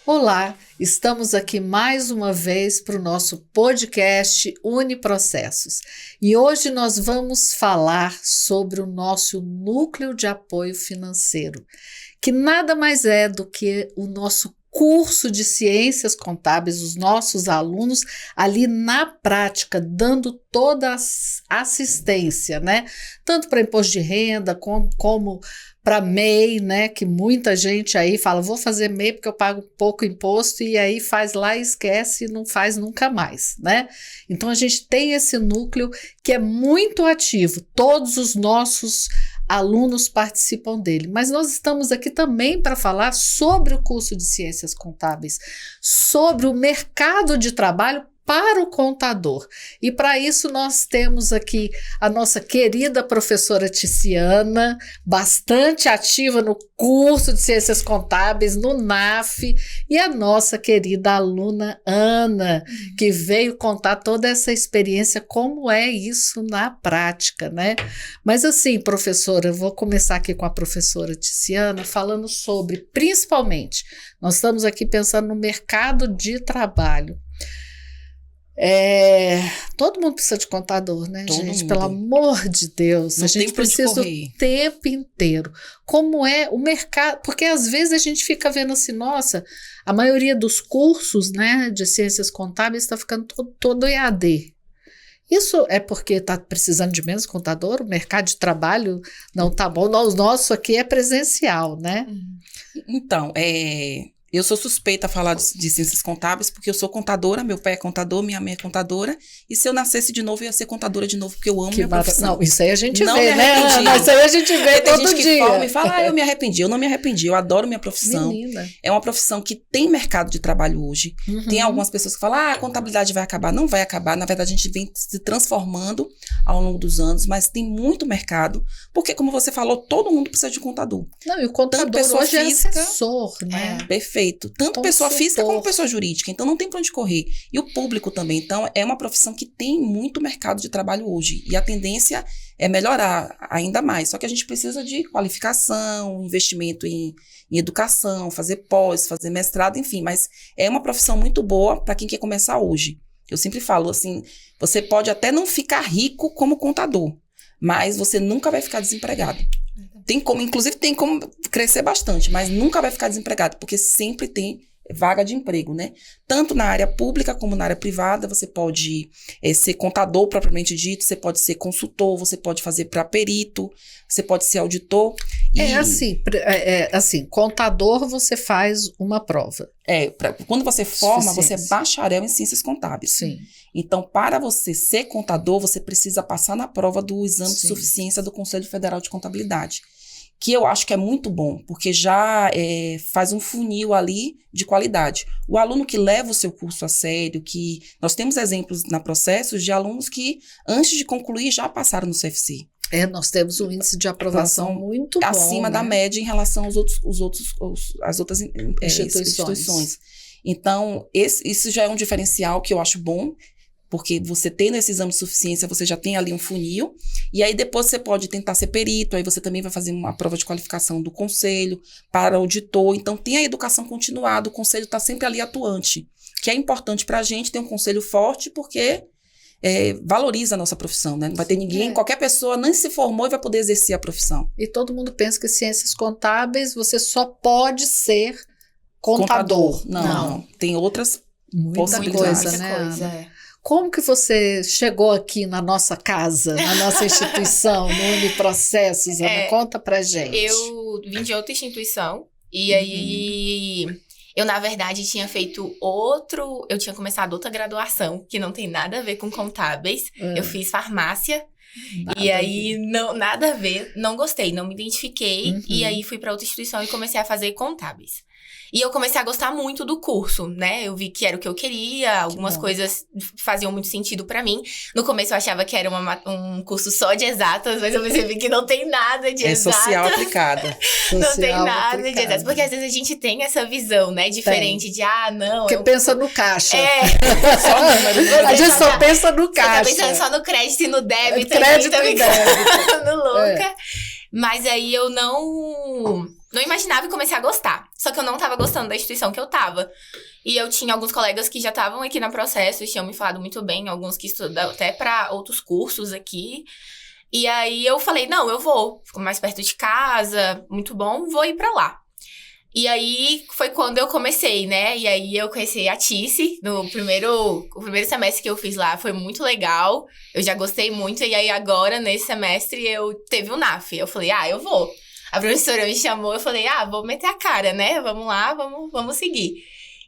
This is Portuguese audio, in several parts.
Olá, estamos aqui mais uma vez para o nosso podcast Uniprocessos e hoje nós vamos falar sobre o nosso núcleo de apoio financeiro, que nada mais é do que o nosso curso de ciências contábeis, os nossos alunos ali na prática, dando toda a assistência, né? Tanto para imposto de renda como para MEI, né? Que muita gente aí fala, vou fazer MEI porque eu pago pouco imposto e aí faz lá e esquece e não faz nunca mais, né? Então a gente tem esse núcleo que é muito ativo, todos os nossos alunos participam dele, mas nós estamos aqui também para falar sobre o curso de Ciências Contábeis, sobre o mercado de trabalho para o contador. E para isso nós temos aqui a nossa querida professora Ticiana, bastante ativa no curso de Ciências Contábeis, no NAF, e a nossa querida aluna Ana, que veio contar toda essa experiência, como é isso na prática, né? Mas assim, professora, eu vou começar aqui com a professora Ticiana, falando sobre, principalmente, nós estamos aqui pensando no mercado de trabalho. Todo mundo precisa de contador, né, Todo gente? mundo. Pelo amor de Deus, Não a gente tem pra onde precisa correr. o tempo inteiro. Como é o mercado? Porque às vezes a gente fica vendo assim, nossa, a maioria dos cursos, né, de ciências contábeis está ficando todo EAD. Isso é porque está precisando de menos contador? O mercado de trabalho não está bom? O nosso aqui é presencial, né? Então, eu sou suspeita a falar de ciências contábeis, porque eu sou contadora, meu pai é contador, minha mãe é contadora, e se eu nascesse de novo, eu ia ser contadora de novo, porque eu amo minha profissão. Não, isso aí a gente Não vê, me né, arrependi. Ana? Isso aí a gente vê Tem todo gente que dia. forma e fala, eu me arrependi. Eu não me arrependi, eu adoro minha profissão. Menina. É uma profissão que tem mercado de trabalho hoje. Uhum. Tem algumas pessoas que falam, a contabilidade vai acabar. Não vai acabar, na verdade a gente vem se transformando ao longo dos anos, mas tem muito mercado, porque como você falou, todo mundo precisa de contador. Não, e o contador pessoa hoje física, é assessor, né? Perfeito. Tanto pessoa física como pessoa jurídica. Então, não tem para onde correr. E o público também. Então, é uma profissão que tem muito mercado de trabalho hoje. E a tendência é melhorar ainda mais. Só que a gente precisa de qualificação, investimento em educação, fazer pós, fazer mestrado, enfim. Mas é uma profissão muito boa para quem quer começar hoje. Eu sempre falo assim, você pode até não ficar rico como contador, mas você nunca vai ficar desempregado. Inclusive tem como crescer bastante, mas nunca vai ficar desempregado, porque sempre tem vaga de emprego, né? Tanto na área pública como na área privada, você pode ser contador propriamente dito, você pode ser consultor, você pode fazer para perito, você pode ser auditor. Assim, contador você faz uma prova. Quando você forma, você é bacharel em ciências contábeis. Sim. Então, para você ser contador, você precisa passar na prova do exame de suficiência do Conselho Federal de Contabilidade, que eu acho que é muito bom, porque já faz um funil ali de qualidade. O aluno que leva o seu curso a sério, que nós temos exemplos na Processos de alunos que, antes de concluir, já passaram no CFC. Nós temos um índice de aprovação muito bom, acima da média em relação às outras instituições. Então, isso já é um diferencial que eu acho bom, porque você tendo esse exame de suficiência, você já tem ali um funil, e aí depois você pode tentar ser perito, aí você também vai fazer uma prova de qualificação do conselho, para auditor, então tem a educação continuada, o conselho está sempre ali atuante, que é importante para a gente ter um conselho forte, porque valoriza a nossa profissão, né? Não vai ter ninguém, qualquer pessoa nem se formou e vai poder exercer a profissão. E todo mundo pensa que ciências contábeis, você só pode ser contador. Não. Tem outras possibilidades. Muita coisa, né, Ana? Como que você chegou aqui na nossa casa, na nossa instituição, no Uniprocessos? Ana, conta pra gente. Eu vim de outra instituição e aí eu, na verdade, tinha feito eu tinha começado outra graduação que não tem nada a ver com contábeis. Eu fiz farmácia. E aí, nada a ver, não gostei, não me identifiquei. E aí fui para outra instituição e comecei a fazer contábeis. E eu comecei a gostar muito do curso, né? Eu vi que era o que eu queria, algumas coisas faziam muito sentido pra mim. No começo eu achava que era um curso só de exatas, mas eu percebi que não tem nada de exatas. É social aplicada. Não tem nada de exatas. Porque às vezes a gente tem essa visão, né? Diferente de, não... Porque pensa no caixa. Só número. A gente só pensa no caixa. Você tá pensando só no crédito e no débito. Crédito e débito. No louca. Mas aí eu não... não imaginava e comecei a gostar. Só que eu não tava gostando da instituição que eu tava. E eu tinha alguns colegas que já estavam aqui no processo e tinham me falado muito bem, alguns que estudam até pra outros cursos aqui. E aí eu falei, não, eu vou. Fico mais perto de casa, muito bom, vou ir pra lá. E aí, foi quando eu comecei, né? E aí, eu conheci a Tice o primeiro semestre que eu fiz lá. Foi muito legal. Eu já gostei muito. E aí, agora, nesse semestre, eu teve o NAF. Eu falei, eu vou. A professora me chamou, eu falei, vou meter a cara, né? Vamos lá, vamos seguir.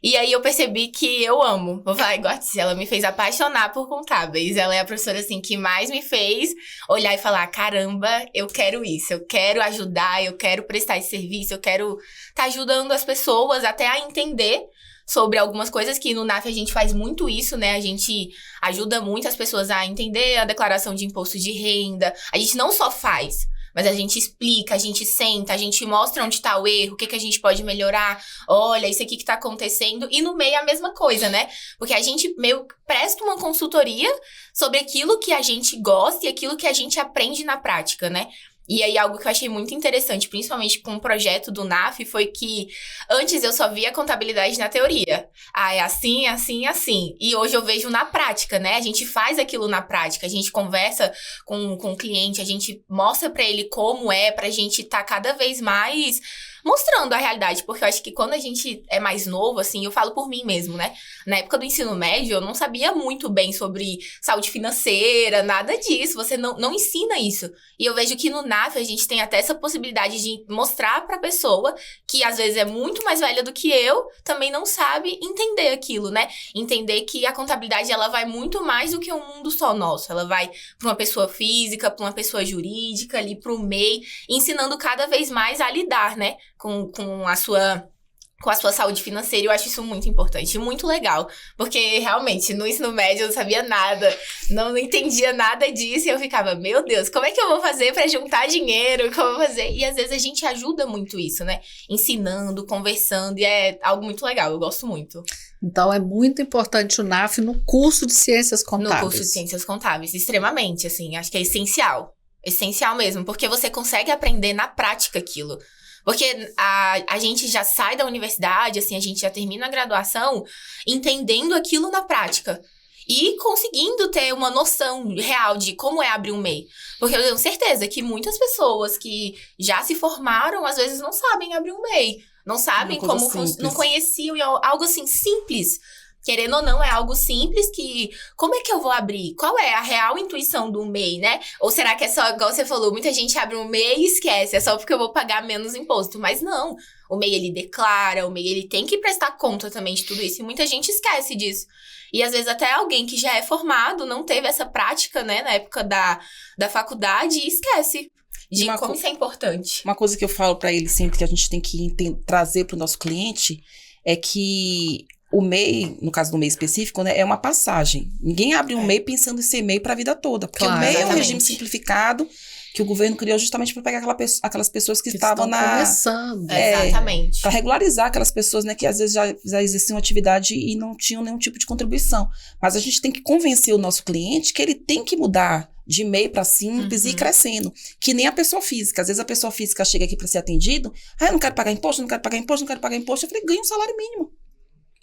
E aí, eu percebi que eu amo. Vou falar igual a Tice, ela me fez apaixonar por contábeis. Ela é a professora, assim, que mais me fez olhar e falar, caramba, eu quero isso. Eu quero ajudar, eu quero prestar esse serviço, eu quero tá ajudando as pessoas até a entender sobre algumas coisas que no NAF a gente faz muito isso, né? A gente ajuda muito as pessoas a entender a declaração de imposto de renda. A gente não só faz, mas a gente explica, a gente senta, a gente mostra onde tá o erro, o que a gente pode melhorar. Olha, isso aqui que tá acontecendo. E no MEI a mesma coisa, né? Porque a gente meio presta uma consultoria sobre aquilo que a gente gosta e aquilo que a gente aprende na prática, né? E aí, algo que eu achei muito interessante, principalmente com o projeto do NAF, foi que antes eu só via contabilidade na teoria. É assim, assim, assim. E hoje eu vejo na prática, né? A gente faz aquilo na prática, a gente conversa com o cliente, a gente mostra pra ele como é, pra gente tá cada vez mais mostrando a realidade, porque eu acho que quando a gente é mais novo, assim, eu falo por mim mesmo, né? Na época do ensino médio, eu não sabia muito bem sobre saúde financeira, nada disso, você não ensina isso. E eu vejo que no NAF a gente tem até essa possibilidade de mostrar pra pessoa que às vezes é muito mais velha do que eu, também não sabe entender aquilo, né? Entender que a contabilidade, ela vai muito mais do que um mundo só nosso, ela vai pra uma pessoa física, pra uma pessoa jurídica, ali pro MEI, ensinando cada vez mais a lidar, né? Com a sua saúde financeira. Eu acho isso muito importante e muito legal, porque realmente no ensino médio eu não sabia nada, não entendia nada disso e eu ficava, meu Deus, como é que eu vou fazer pra juntar dinheiro, como eu vou fazer? E às vezes a gente ajuda muito isso, né? Ensinando, conversando, e é algo muito legal, eu gosto muito. Então, é muito importante o NAF no curso de Ciências Contábeis. No curso de Ciências Contábeis, extremamente, assim, acho que é essencial. Essencial mesmo, porque você consegue aprender na prática aquilo. Porque a gente já sai da universidade, assim, a gente já termina a graduação entendendo aquilo na prática. E conseguindo ter uma noção real de como é abrir um MEI. Porque eu tenho certeza que muitas pessoas que já se formaram, às vezes não sabem abrir um MEI. Não sabem como, não conheciam, algo assim simples. Querendo ou não, é algo simples que... Como é que eu vou abrir? Qual é a real intuição do MEI, né? Ou será que é só, igual você falou, muita gente abre um MEI e esquece, é só porque eu vou pagar menos imposto. Mas não, o MEI, ele declara, o MEI, ele tem que prestar conta também de tudo isso. E muita gente esquece disso. E às vezes até alguém que já é formado, não teve essa prática, né, na época da faculdade, e esquece de como isso é importante. Uma coisa que eu falo pra ele sempre, que a gente tem que trazer pro nosso cliente, é que... O MEI, no caso do MEI específico, né, é uma passagem. Ninguém abre um MEI pensando em ser MEI para a vida toda. Porque o MEI é um regime simplificado que o governo criou justamente para pegar aquelas pessoas que estavam começando. Exatamente. Para regularizar aquelas pessoas, né, que às vezes já existiam atividade e não tinham nenhum tipo de contribuição. Mas a gente tem que convencer o nosso cliente que ele tem que mudar de MEI para simples e ir crescendo. Que nem a pessoa física. Às vezes a pessoa física chega aqui para ser atendido. Eu não quero pagar imposto, não quero pagar imposto, não quero pagar imposto. Eu falei, ganha um salário mínimo.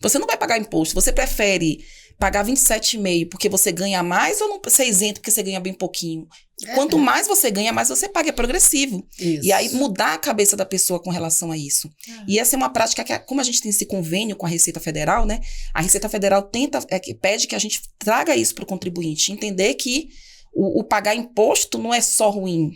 Você não vai pagar imposto. Você prefere pagar 27,5 porque você ganha mais ou não ser isento porque você ganha bem pouquinho? Quanto mais você ganha, mais você paga. É progressivo. Isso. E aí mudar a cabeça da pessoa com relação a isso. E essa é uma prática que, como a gente tem esse convênio com a Receita Federal, né? A Receita Federal pede que a gente traga isso para o contribuinte. Entender que o pagar imposto não é só ruim.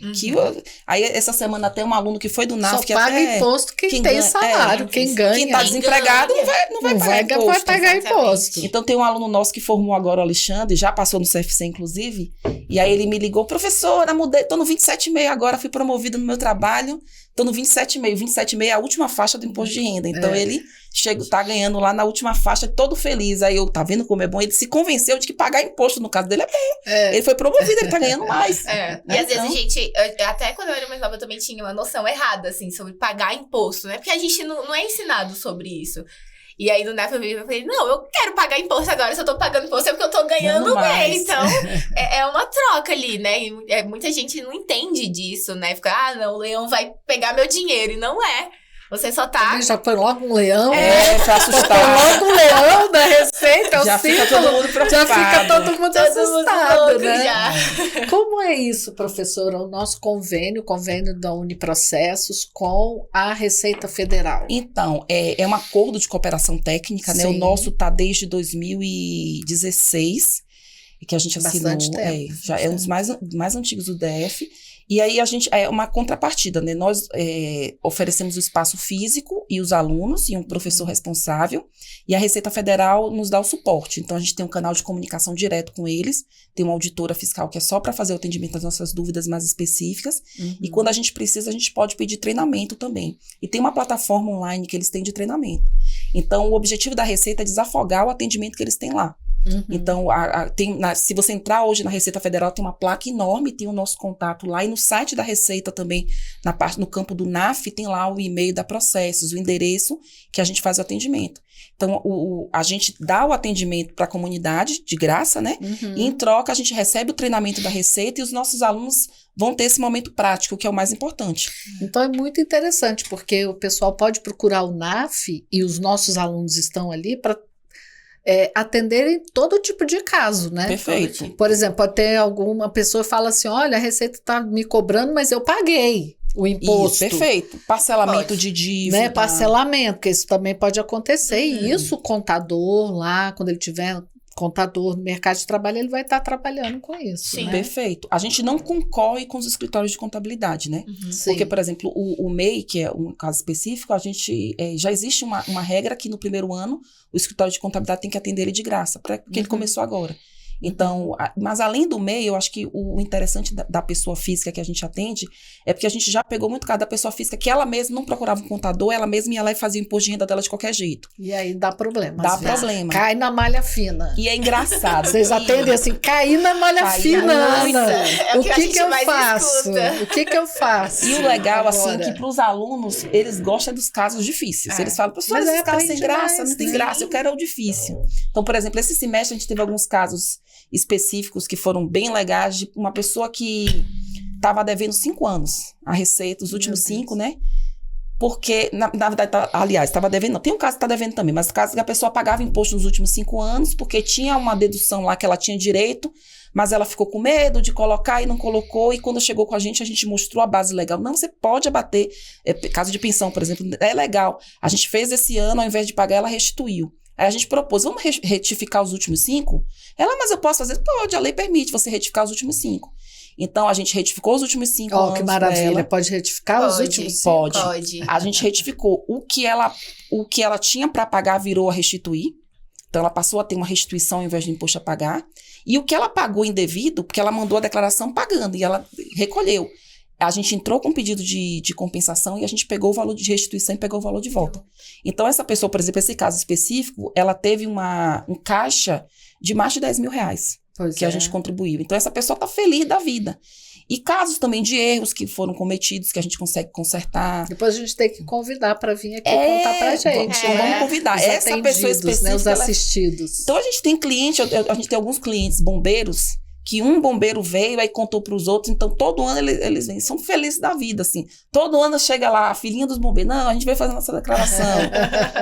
Aí, essa semana, até um aluno que foi do NAF... Só que paga imposto quem tem salário, quem ganha. Quem está desempregado não vai pagar imposto. Então, tem um aluno nosso que formou agora, o Alexandre, já passou no CFC, inclusive, e aí ele me ligou, professora, mudei, tô no 27,5 agora, fui promovida no meu trabalho, tô no 27,5. 27,5 é a última faixa do imposto de renda. Então, ele tá ganhando lá na última faixa, todo feliz. Aí tá vendo como é bom? Ele se convenceu de que pagar imposto, no caso dele, é bom. Ele foi promovido, ele tá ganhando mais. Né? E às vezes a gente, até quando eu era mais nova, eu também tinha uma noção errada, assim, sobre pagar imposto, né? Porque a gente não é ensinado sobre isso. E aí, do NAF, eu falei, não, eu quero pagar imposto agora. Se eu tô pagando imposto é porque eu tô ganhando bem. Então, é uma troca ali, né? E muita gente não entende disso, né? Fica, não, o leão vai pegar meu dinheiro. E não é. Você só tá... Já põe logo um leão. Pra assustar. Põe logo um leão da receita, já fica todo mundo preocupado. Já fica todo mundo assustado, né? Já. Como é isso, professora? O nosso convênio da Uniprocessos com a Receita Federal. Então, é um acordo de cooperação técnica, né? O nosso tá desde 2016, que a gente assinou. Já é um dos mais antigos do DF. E aí a gente é uma contrapartida, né? Nós oferecemos o espaço físico e os alunos e um professor responsável, e a Receita Federal nos dá o suporte. Então a gente tem um canal de comunicação direto com eles, tem uma auditora fiscal que é só para fazer o atendimento das nossas dúvidas mais específicas, e quando a gente precisa, a gente pode pedir treinamento também. E tem uma plataforma online que eles têm de treinamento. Então o objetivo da Receita é desafogar o atendimento que eles têm lá. Então, se você entrar hoje na Receita Federal, tem uma placa enorme, tem o nosso contato lá, e no site da Receita também, no campo do NAF, tem lá o e-mail da Processos, o endereço que a gente faz o atendimento. Então, a gente dá o atendimento para a comunidade, de graça, né? E em troca, a gente recebe o treinamento da Receita e os nossos alunos vão ter esse momento prático, que é o mais importante. Então, é muito interessante, porque o pessoal pode procurar o NAF e os nossos alunos estão ali para atenderem todo tipo de caso, né? Perfeito. Por exemplo, pode ter alguma pessoa que fala assim, olha, a Receita está me cobrando, mas eu paguei o imposto. Isso, perfeito. Parcelamento de dívida. Né? Parcelamento, porque isso também pode acontecer. E isso o contador lá, quando ele tiver contador no mercado de trabalho, ele vai estar trabalhando com isso. Sim. Né? Perfeito. A gente não concorre com os escritórios de contabilidade, né? Porque, por exemplo, o MEI, que é um caso específico, a gente já existe uma regra que no primeiro ano o escritório de contabilidade tem que atender ele de graça, porque ele começou agora. Então, mas além do MEI, eu acho que o interessante da pessoa física que a gente atende é porque a gente já pegou muito caso da pessoa física que ela mesma não procurava um contador, ela mesma ia lá e fazia o imposto de renda dela de qualquer jeito. E aí dá problema. Dá problema. Cai na malha fina. E é engraçado. Vocês atendem assim, cair na malha fina, Ana. O que eu faço? O que eu faço? E o legal, agora? assim, que para os alunos, eles gostam dos casos difíceis. Eles falam, professor, esses casos sem graça, não tem graça, eu quero o difícil. Então, por exemplo, esse semestre a gente teve alguns casos específicos que foram bem legais, de uma pessoa que estava devendo 5 anos a Receita, os últimos 5, né? Porque, na verdade, estava devendo, não, tem um caso que está devendo também, mas o caso que a pessoa pagava imposto nos últimos 5 anos, porque tinha uma dedução lá que ela tinha direito, mas ela ficou com medo de colocar e não colocou, e quando chegou com a gente mostrou a base legal. Não, você pode abater, caso de pensão, por exemplo, é legal. A gente fez esse ano, ao invés de pagar, ela restituiu. Aí a gente propôs, vamos retificar os últimos 5? Ela, mas eu posso fazer? Pode, a lei permite você retificar os últimos 5. Então, a gente retificou os últimos 5 anos. Que maravilha, pode retificar os últimos 5? Pode. A gente retificou o que ela tinha para pagar virou a restituir. Então, ela passou a ter uma restituição ao invés de imposto a pagar. E o que ela pagou indevido, porque ela mandou a declaração pagando e ela recolheu. A gente entrou com um pedido de compensação e a gente pegou o valor de restituição e pegou o valor de volta. Então, essa pessoa, por exemplo, esse caso específico, ela teve um caixa de mais de 10 mil reais que a gente contribuiu. Então, essa pessoa está feliz da vida. E casos também de erros que foram cometidos, que a gente consegue consertar. Depois a gente tem que convidar para vir aqui contar pra gente. Vamos convidar. Essa pessoa específica. Né, os assistidos. Então, a gente tem cliente, a gente tem alguns clientes bombeiros, que um bombeiro veio, aí contou para os outros, então todo ano eles vêm, são felizes da vida, assim. Todo ano chega lá, a filhinha dos bombeiros, não, a gente veio fazer nossa declaração.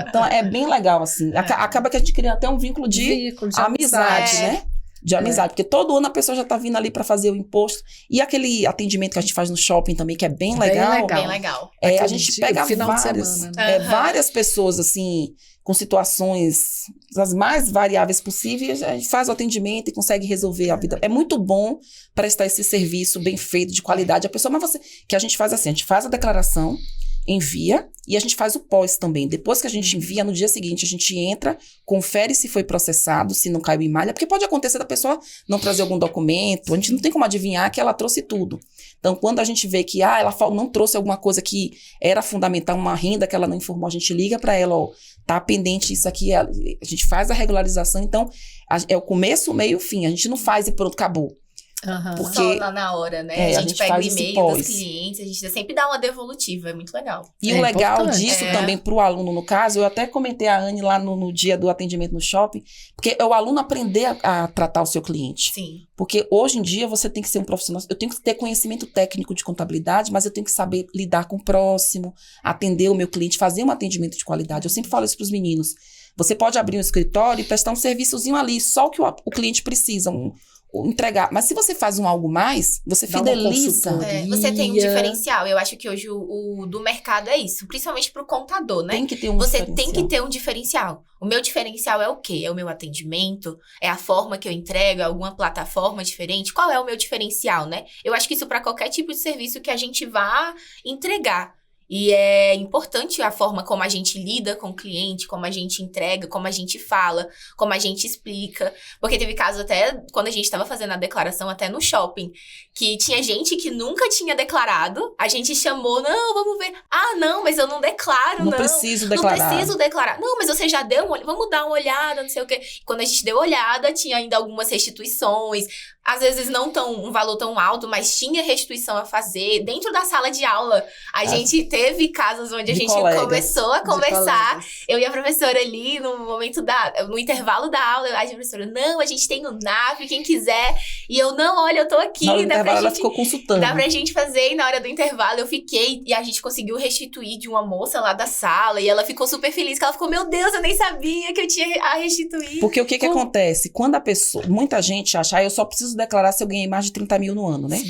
Então, é bem legal, assim. Acaba que a gente cria até um vínculo de amizade, né? De amizade, porque todo ano a pessoa já tá vindo ali para fazer o imposto. E aquele atendimento que a gente faz no shopping também, que é bem legal. Bem legal. A gente pega várias pessoas, assim, com situações as mais variáveis possíveis, a gente faz o atendimento e consegue resolver a vida. É muito bom prestar esse serviço bem feito, de qualidade. A pessoa, que a gente faz assim, a gente faz a declaração, envia e a gente faz o pós também. Depois que a gente envia, no dia seguinte a gente entra, confere se foi processado, se não caiu em malha, porque pode acontecer da pessoa não trazer algum documento, a gente não tem como adivinhar que ela trouxe tudo. Então, quando a gente vê que ela não trouxe alguma coisa que era fundamental, uma renda que ela não informou, a gente liga para ela, tá pendente isso aqui, a gente faz a regularização. Então, é o começo, o meio e o fim. A gente não faz e pronto, acabou. Porque só lá na hora, né? A gente pega o e-mail dos clientes, a gente sempre dá uma devolutiva, é muito legal. E o legal disso também pro aluno, no caso, eu até comentei a Anne lá no dia do atendimento no shopping, porque é o aluno aprender a tratar o seu cliente. Sim. Porque hoje em dia você tem que ser um profissional, eu tenho que ter conhecimento técnico de contabilidade, mas eu tenho que saber lidar com o próximo, atender o meu cliente, fazer um atendimento de qualidade. Eu sempre falo isso pros meninos. Você pode abrir um escritório e prestar um serviçozinho ali, só o que o cliente precisa, entregar. Mas se você faz algo mais, você fideliza. Você tem um diferencial. Eu acho que hoje o do mercado é isso. Principalmente pro contador, né? Tem que ter um Você diferencial. tem que ter um diferencial. O meu diferencial é o quê? É o meu atendimento? É a forma que eu entrego? É alguma plataforma diferente? Qual é o meu diferencial, né? Eu acho que isso para qualquer tipo de serviço que a gente vá entregar. E é importante a forma como a gente lida com o cliente, como a gente entrega, como a gente fala, como a gente explica. Porque teve casos até, quando a gente estava fazendo a declaração, até no shopping, que tinha gente que nunca tinha declarado. A gente chamou, não, vamos ver. Ah, não, mas eu não declaro, não. Não preciso declarar. Não preciso declarar. Não, mas você já deu uma olhada, vamos dar uma olhada, não sei o quê. Quando a gente deu olhada, tinha ainda algumas restituições. Às vezes não um valor tão alto, mas tinha restituição a fazer. Dentro da sala de aula, a gente teve casos onde a gente começou a conversar. Eu e a professora ali, no intervalo da aula, a professora, não, a gente tem o NAF, quem quiser. E eu, não, olha, eu tô aqui. Na hora do intervalo, ela ficou consultando. Dá pra gente fazer, e na hora do intervalo eu fiquei, e a gente conseguiu restituir de uma moça lá da sala, e ela ficou super feliz, que ela ficou, meu Deus, eu nem sabia que eu tinha a restituir. Porque o que acontece? Quando a pessoa, muita gente acha, eu só preciso declarar se eu ganhei mais de 30 mil no ano, né?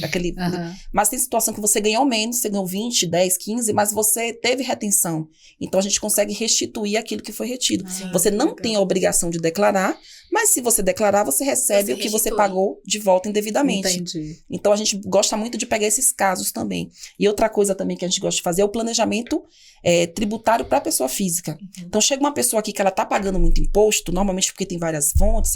Mas tem situação que você ganhou menos, você ganhou 20, 10, 15, mas você teve retenção. Então, a gente consegue restituir aquilo que foi retido. Você não tem a obrigação de declarar, mas se você declarar, você recebe o que você pagou de volta indevidamente. Entendi. Então, a gente gosta muito de pegar esses casos também. E outra coisa também que a gente gosta de fazer é o planejamento tributário para a pessoa física. Então, chega uma pessoa aqui que ela está pagando muito imposto, normalmente porque tem várias fontes,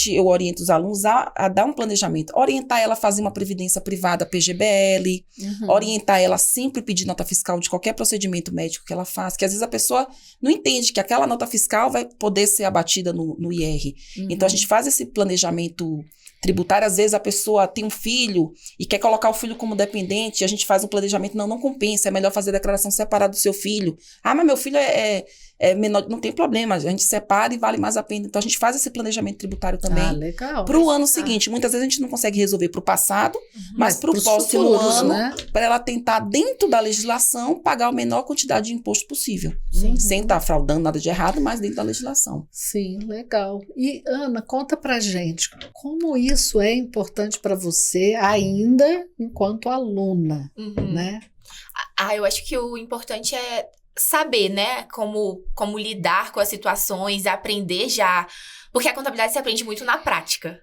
eu oriento os alunos a dar um planejamento, orientar ela a fazer uma previdência privada PGBL, orientar ela a sempre pedir nota fiscal de qualquer procedimento médico que ela faça, que às vezes a pessoa não entende que aquela nota fiscal vai poder ser abatida no IR. Então, a gente faz esse planejamento tributário. Às vezes a pessoa tem um filho e quer colocar o filho como dependente, e a gente faz um planejamento, não compensa, é melhor fazer a declaração separada do seu filho. Ah, mas meu filho é menor, não tem problema, a gente separa e vale mais a pena. Então a gente faz esse planejamento tributário também. Legal. Para o ano seguinte. Muitas vezes a gente não consegue resolver para o passado, mas para o próximo futuros, ano, né? para ela tentar, dentro da legislação, pagar a menor quantidade de imposto possível. Sem estar fraudando nada de errado, mas dentro da legislação. Sim, legal. E Ana, conta pra gente, como isso é importante para você ainda enquanto aluna, né? Eu acho que o importante é saber, né, como lidar com as situações, aprender já, porque a contabilidade se aprende muito na prática.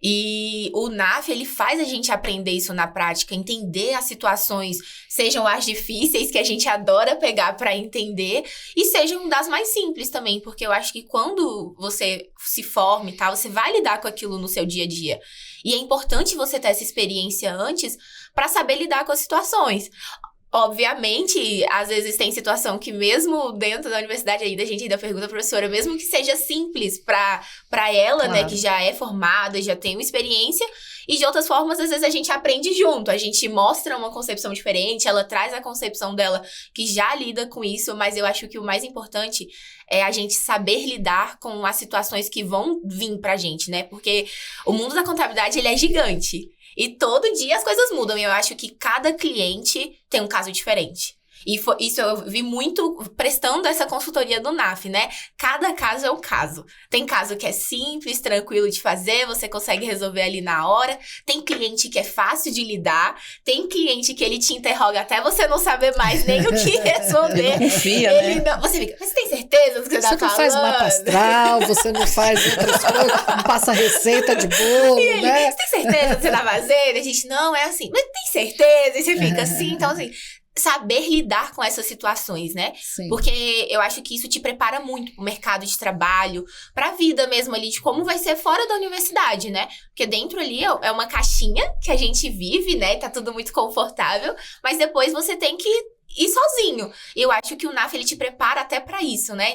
E o NAF, ele faz a gente aprender isso na prática, entender as situações, sejam as difíceis, que a gente adora pegar para entender, e sejam das mais simples também, porque eu acho que quando você se forma e tal, você vai lidar com aquilo no seu dia a dia. E é importante você ter essa experiência antes para saber lidar com as situações. Obviamente, às vezes tem situação que mesmo dentro da universidade ainda, a gente ainda pergunta à professora, mesmo que seja simples para ela, claro, né, que já é formada, já tem uma experiência, e de outras formas, às vezes a gente aprende junto, a gente mostra uma concepção diferente, ela traz a concepção dela que já lida com isso, mas eu acho que o mais importante é a gente saber lidar com as situações que vão vir pra gente, né, porque o mundo da contabilidade, ele é gigante. E todo dia as coisas mudam. E eu acho que cada cliente tem um caso diferente. E isso eu vi muito prestando essa consultoria do NAF, né? Cada caso é um caso. Tem caso que é simples, tranquilo de fazer, você consegue resolver ali na hora. Tem cliente que é fácil de lidar. Tem cliente que ele te interroga até você não saber mais nem o que responder. Ele não confia, né? Você fica, mas você tem certeza do que você tá falando? Você não faz mapa astral, você não faz outras coisas, não passa receita de bolo, e ele, né? Você tem certeza do que você tá fazendo? A gente, não, é assim. Mas tem certeza? E você fica assim, então assim... Saber lidar com essas situações, né? Sim. Porque eu acho que isso te prepara muito pro mercado de trabalho, pra vida mesmo ali, de como vai ser fora da universidade, né? Porque dentro ali é uma caixinha que a gente vive, né? Tá tudo muito confortável, mas depois você tem que ir sozinho. E eu acho que o NAF, ele te prepara até pra isso, né?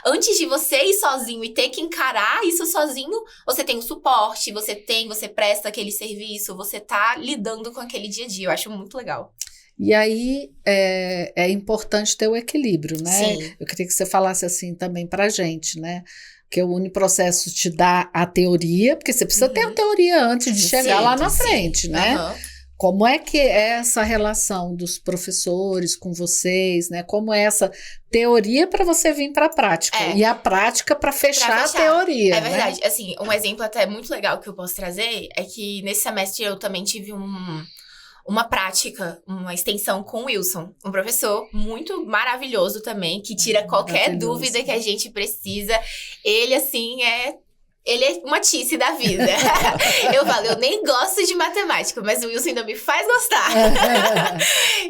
Antes de você ir sozinho e ter que encarar isso sozinho, você tem o suporte, você presta aquele serviço, você tá lidando com aquele dia a dia. Eu acho muito legal. E aí, é importante ter o equilíbrio, né? Sim. Eu queria que você falasse assim também pra gente, né? Porque o Uniprocesso te dá a teoria, porque você precisa ter a teoria antes de chegar lá na frente, né? Como é que é essa relação dos professores com vocês, né? Como é essa teoria para você vir para a prática e a prática para fechar a teoria. É verdade. Né? Assim, um exemplo até muito legal que eu posso trazer é que nesse semestre eu também tive uma prática, uma extensão com o Wilson, um professor muito maravilhoso também, que tira qualquer dúvida que a gente precisa. Ele, assim, ele é uma tice da vida. Eu falo, eu nem gosto de matemática, mas o Wilson ainda me faz gostar.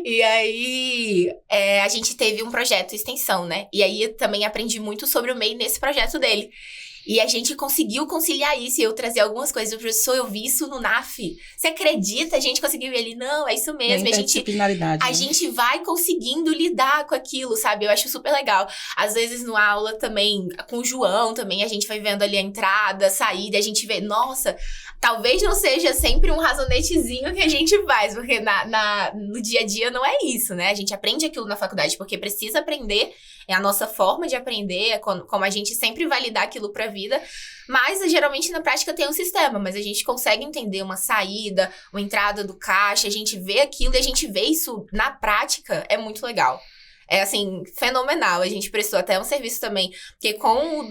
E aí, a gente teve um projeto de extensão, né? E aí, eu também aprendi muito sobre o MEI nesse projeto dele. E a gente conseguiu conciliar isso, e eu trazer algumas coisas. O professor, eu vi isso no NAF. Você acredita? A gente conseguiu. Ele, não, é isso mesmo. A gente vai conseguindo lidar com aquilo, sabe? Eu acho super legal. Às vezes, no aula também, com o João também, a gente vai vendo ali a entrada, a saída, a gente vê, nossa, talvez não seja sempre um razonetezinho que a gente faz, porque no dia a dia não é isso, né? A gente aprende aquilo na faculdade, porque precisa aprender, é a nossa forma de aprender, é como a gente sempre vai lidar aquilo pra vida, mas geralmente na prática tem um sistema, mas a gente consegue entender uma saída, uma entrada do caixa, a gente vê aquilo e a gente vê isso na prática, é muito legal. É, assim, fenomenal. A gente prestou até um serviço também, porque com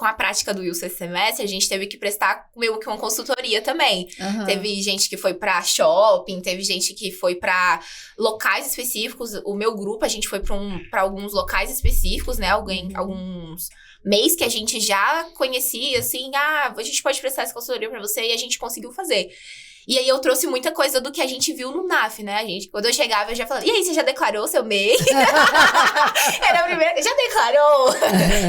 a prática do Wilson esse semestre, a gente teve que prestar meio que uma consultoria também. Teve gente que foi pra shopping, teve gente que foi pra locais específicos. O meu grupo, a gente foi pra alguns locais específicos, né? Alguns MEIs que a gente já conhecia, assim, a gente pode prestar essa consultoria pra você, e a gente conseguiu fazer. E aí eu trouxe muita coisa do que a gente viu no NAF, né? Quando eu chegava, eu já falava, e aí, você já declarou seu MEI? Era a primeira, já declarou?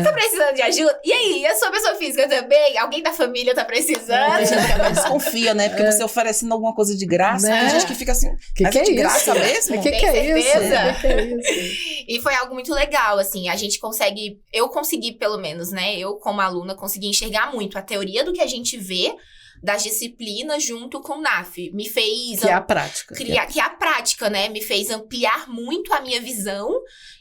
Tá precisando de ajuda? E aí, a sua pessoa física também? Alguém da família tá precisando? Tem gente que até desconfia, né? Porque você oferecendo alguma coisa de graça, né? Tem gente que fica assim, mas é de graça mesmo? Que é isso? E foi algo muito legal, assim, eu consegui pelo menos, né? Eu como aluna consegui enxergar muito a teoria do que a gente vê, das disciplinas junto com o NAF. Me fez... Que é a prática. Que é a prática, né? Me fez ampliar muito a minha visão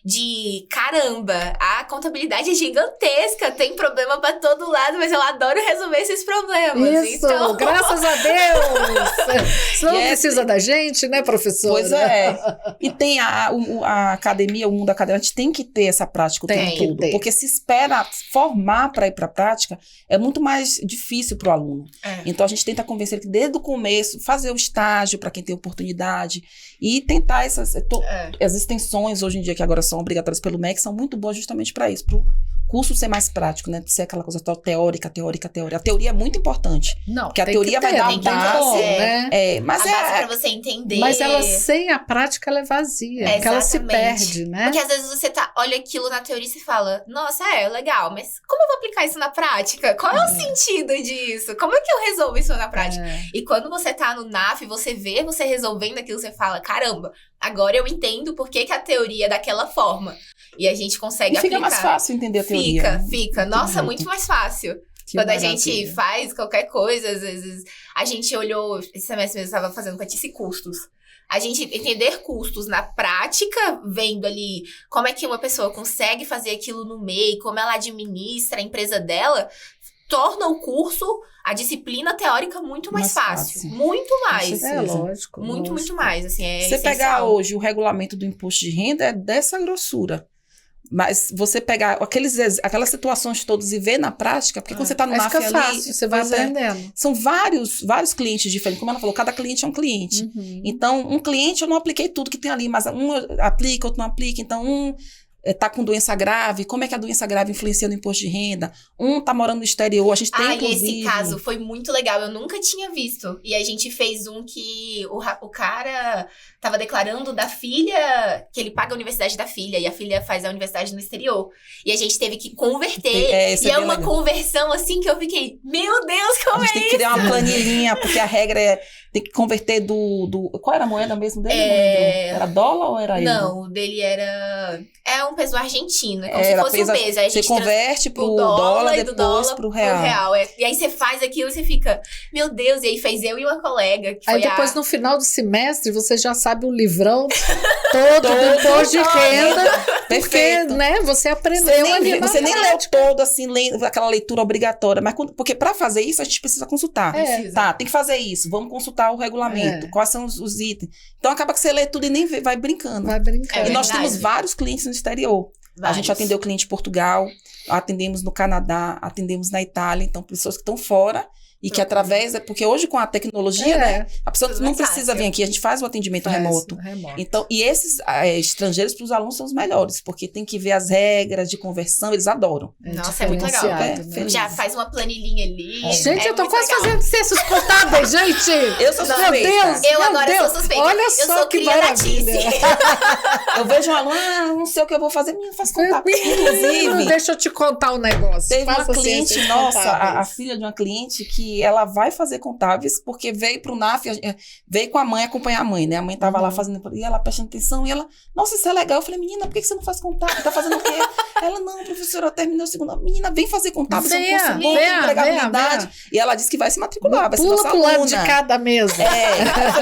de, caramba, a contabilidade é gigantesca, tem problema pra todo lado, mas eu adoro resolver esses problemas. Isso, então... graças a Deus! Você não precisa da gente, né, professora? Pois é. E tem a academia, o mundo acadêmico, tem que ter essa prática o tempo todo. Porque se espera formar para ir para a prática, é muito mais difícil para o aluno. Então, a gente tenta convencer ele que desde o começo, fazer o estágio para quem tem oportunidade e tentar as extensões hoje em dia, que agora são obrigatórias pelo MEC, são muito boas justamente para isso, para o curso ser mais prático, né? De ser aquela coisa teórica. A teoria é muito importante. Não, porque a teoria vai dar uma base, né? Mas a base pra você entender. Mas ela sem a prática, ela é vazia. Porque ela se perde, né? Porque às vezes você olha aquilo na teoria e se fala, nossa, legal, mas como eu vou aplicar isso na prática? Qual é o sentido disso? Como é que eu resolvo isso na prática? E quando você tá no NAF, você vê você resolvendo aquilo, você fala, caramba, agora eu entendo por que a teoria é daquela forma. E a gente consegue aplicar. Fica mais fácil entender a teoria. Fica. Nossa, muito mais fácil. Quando a gente faz qualquer coisa, às vezes, a gente olhou, esse semestre mesmo, eu estava fazendo quantice custos. A gente entender custos na prática, vendo ali como é que uma pessoa consegue fazer aquilo no MEI, como ela administra a empresa dela, torna o curso, a disciplina teórica muito mais fácil. Muito mais. Lógico. Muito mais. Assim, você pegar hoje o regulamento do imposto de renda é dessa grossura. Mas você pegar aquelas situações todas e ver na prática, porque quando você está no NAF ali... fácil, você vai aprendendo. São vários clientes diferentes. Como ela falou, cada cliente é um cliente. Então, um cliente eu não apliquei tudo que tem ali, mas um aplica, outro não aplica. Então, tá com doença grave, como é que a doença grave influencia no imposto de renda? Tá morando no exterior, a gente tem, inclusive... esse caso foi muito legal, eu nunca tinha visto. E a gente fez um que o cara tava declarando da filha, que ele paga a universidade da filha, e a filha faz a universidade no exterior. E a gente teve que converter, e é uma conversão assim que eu fiquei, meu Deus, como é isso? A gente tem que criar uma planilhinha, porque a regra é, tem que converter qual era a moeda mesmo dele? Era dólar ou era euro? Não, o dele era... É um peso argentino, é como se fosse um peso. Aí a gente você converte pro dólar, depois pro real. E aí você faz aquilo e você fica, meu Deus, e aí fez eu e uma colega. Que aí foi depois no final do semestre você já sabe o livrão todo do imposto de renda, porque, né, você aprendeu ali na Você nem leu todo, assim, aquela leitura obrigatória, mas porque pra fazer isso a gente precisa consultar. Tá, tem que fazer isso, vamos consultar o regulamento, quais são os itens. Então acaba que você lê tudo e nem vai brincando. Vai brincando. E nós temos vários clientes no exterior. A gente atendeu cliente em Portugal, atendemos no Canadá, atendemos na Itália, então pessoas que estão fora e que através... Porque hoje com a tecnologia, né, a pessoa não precisa vir aqui, a gente faz o atendimento remoto. Então, e esses estrangeiros para os alunos são os melhores, porque tem que ver as regras de conversão, eles adoram. Nossa, é muito legal. Já faz uma planilhinha ali. Gente, eu tô quase fazendo ciências contábeis, gente! Eu sou suspeita. Meu Deus, eu agora sou suspeita. Olha só que maravilha. Eu vejo um aluno, não sei o que eu vou fazer, menina, faz contábil. Inclusive, deixa eu te contar um negócio. Teve uma cliente nossa, a filha de uma cliente, que ela vai fazer contábeis, porque veio pro NAF, veio com a mãe acompanhar a mãe, né? A mãe tava lá fazendo, e ela prestando atenção, e ela, nossa, isso é legal. Eu falei, menina, por que você não faz contábil? Tá fazendo o quê? Ela, não, professora, eu terminei o segundo. Menina, vem fazer contábil, isso é um curso bom, tem empregabilidade. E ela disse que vai se matricular, vai ser nossa aluna. Pula pro lado de cada mesa.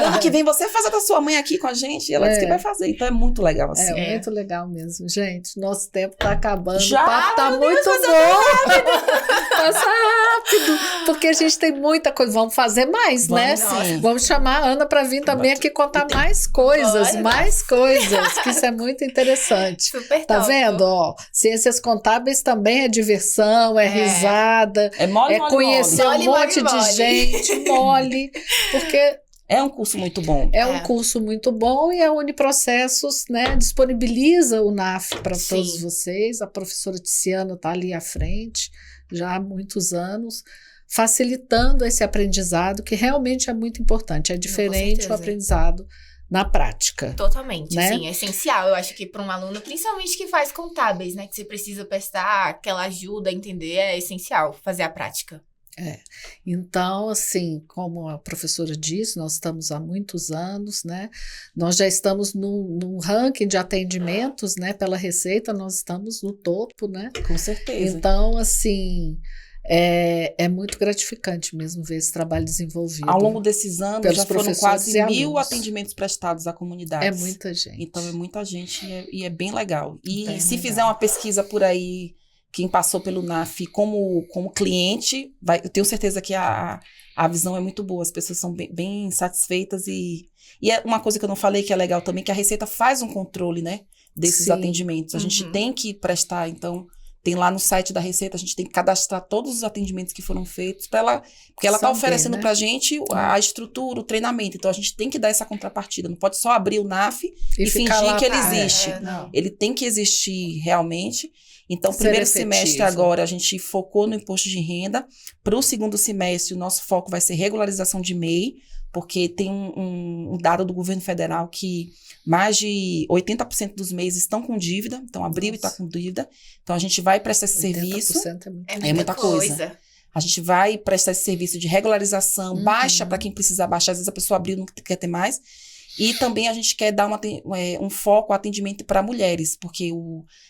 Ano que vem você faz a da sua mãe aqui com a gente, e ela disse que vai fazer. Então é muito legal, assim. É muito legal mesmo, gente. Nosso tempo tá acabando. Já? O papo tá muito bom. Passa rápido. Porque a gente tem muita coisa. Vamos fazer mais, né? Sim. Vamos chamar a Ana para vir também aqui contar mais coisas. Que isso é muito interessante. Super tá top. Vendo? Ó, ciências contábeis também é diversão, é risada, é conhecer um monte de gente, mole. Porque é um curso muito bom. É um curso muito bom e a Uniprocessos, né, disponibiliza o NAF para todos vocês. A professora Tiziana está ali à frente já há muitos anos, facilitando esse aprendizado que realmente é muito importante. É diferente o aprendizado na prática. Totalmente, né? Sim, é essencial. Eu acho que para um aluno, principalmente que faz contábeis, né, que você precisa prestar aquela ajuda a entender, é essencial fazer a prática. Então, assim, como a professora disse, nós estamos há muitos anos, né? Nós já estamos num ranking de atendimentos, né? Pela Receita, nós estamos no topo, né? Com certeza. Então, assim, é muito gratificante mesmo ver esse trabalho desenvolvido. Ao longo desses anos, já foram quase 1.000 atendimentos prestados à comunidade. É muita gente. Então, é muita gente e é bem legal. E se fizer uma pesquisa por aí, quem passou pelo NAF como cliente, eu tenho certeza que a visão é muito boa, as pessoas são bem satisfeitas e é uma coisa que eu não falei que é legal também, que a Receita faz um controle, né, desses atendimentos. A gente tem que prestar, então, tem lá no site da Receita, a gente tem que cadastrar todos os atendimentos que foram feitos porque ela está oferecendo pra gente a estrutura, o treinamento, então a gente tem que dar essa contrapartida, não pode só abrir o NAF e fingir que ele existe. Ele tem que existir realmente. Então, primeiro semestre agora, a gente focou no imposto de renda. Para o segundo semestre, o nosso foco vai ser regularização de MEI, porque tem um dado do governo federal que mais de 80% dos MEIs estão com dívida. Então, abriu e está com dívida. Então, a gente vai prestar esse serviço. É muita coisa. A gente vai prestar esse serviço de regularização, baixa para quem precisar baixar. Às vezes a pessoa abriu e não quer ter mais. E também a gente quer dar um foco ao atendimento para mulheres, porque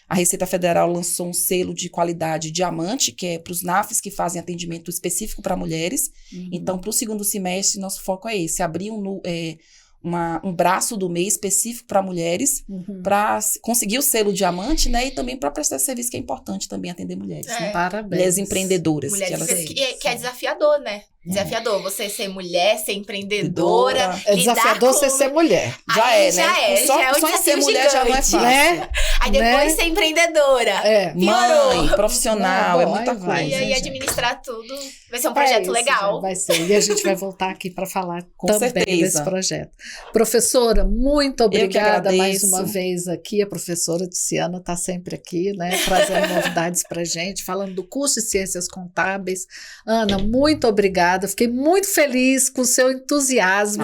a Receita Federal lançou um selo de qualidade diamante, que é para os NAFs que fazem atendimento específico para mulheres. Então, para o segundo semestre, nosso foco é esse, abrir um braço do MEI específico para mulheres, para conseguir o selo diamante, né? E também para prestar serviço, que é importante também atender mulheres. Né? Parabéns. Mulheres empreendedoras. Mulheres que é desafiador, né? Desafiador você ser mulher, ser empreendedora. É desafiador você ser mulher. Já é, né? Já é um só em ser mulher já não é fácil. Né? Aí depois ser empreendedora. Mãe, profissional, é muita coisa. E aí administrar tudo vai ser um projeto legal. Vai ser. E a gente vai voltar aqui para falar Com também certeza. desse projeto. Professora, muito obrigada mais agradeço. uma vez aqui. A professora Tiziana está sempre aqui, né? Trazendo novidades para a gente, falando do curso de Ciências Contábeis. Ana, muito obrigada. Fiquei muito feliz com o seu entusiasmo.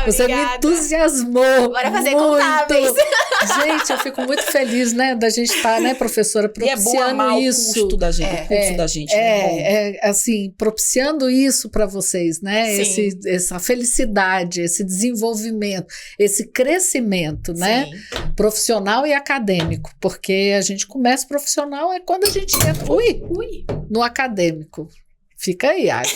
Você me entusiasmou. Bora fazer muito. contábeis. Gente, eu fico muito feliz, né, da gente estar, né, professora, propiciando e é bom amar isso. O curso da gente, o curso da gente. Assim, propiciando isso para vocês, né? Sim. Essa felicidade, esse desenvolvimento, esse crescimento, né? Sim. Profissional e acadêmico, porque a gente começa profissional é quando a gente entra no acadêmico. Fica aí, água.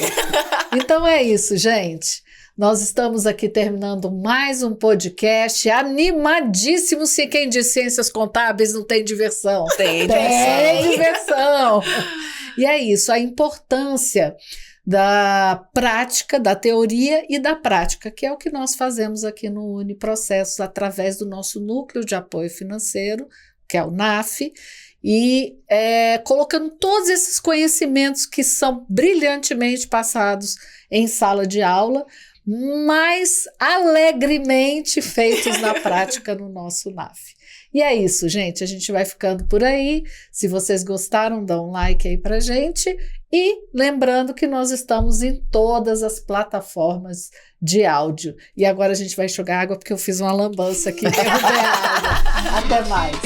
Então é isso, gente. Nós estamos aqui terminando mais um podcast animadíssimo. Se quem diz Ciências Contábeis não tem diversão. Tem diversão. E é isso, a importância da prática, da teoria e da prática, que é o que nós fazemos aqui no Uniprocessos através do nosso Núcleo de Apoio Financeiro, que é o NAF, e colocando todos esses conhecimentos que são brilhantemente passados em sala de aula, mas alegremente feitos na prática no nosso NAF. E é isso, gente. A gente vai ficando por aí. Se vocês gostaram, dá um like aí pra gente. E lembrando que nós estamos em todas as plataformas de áudio. E agora a gente vai enxugar água porque eu fiz uma lambança aqui. Até mais.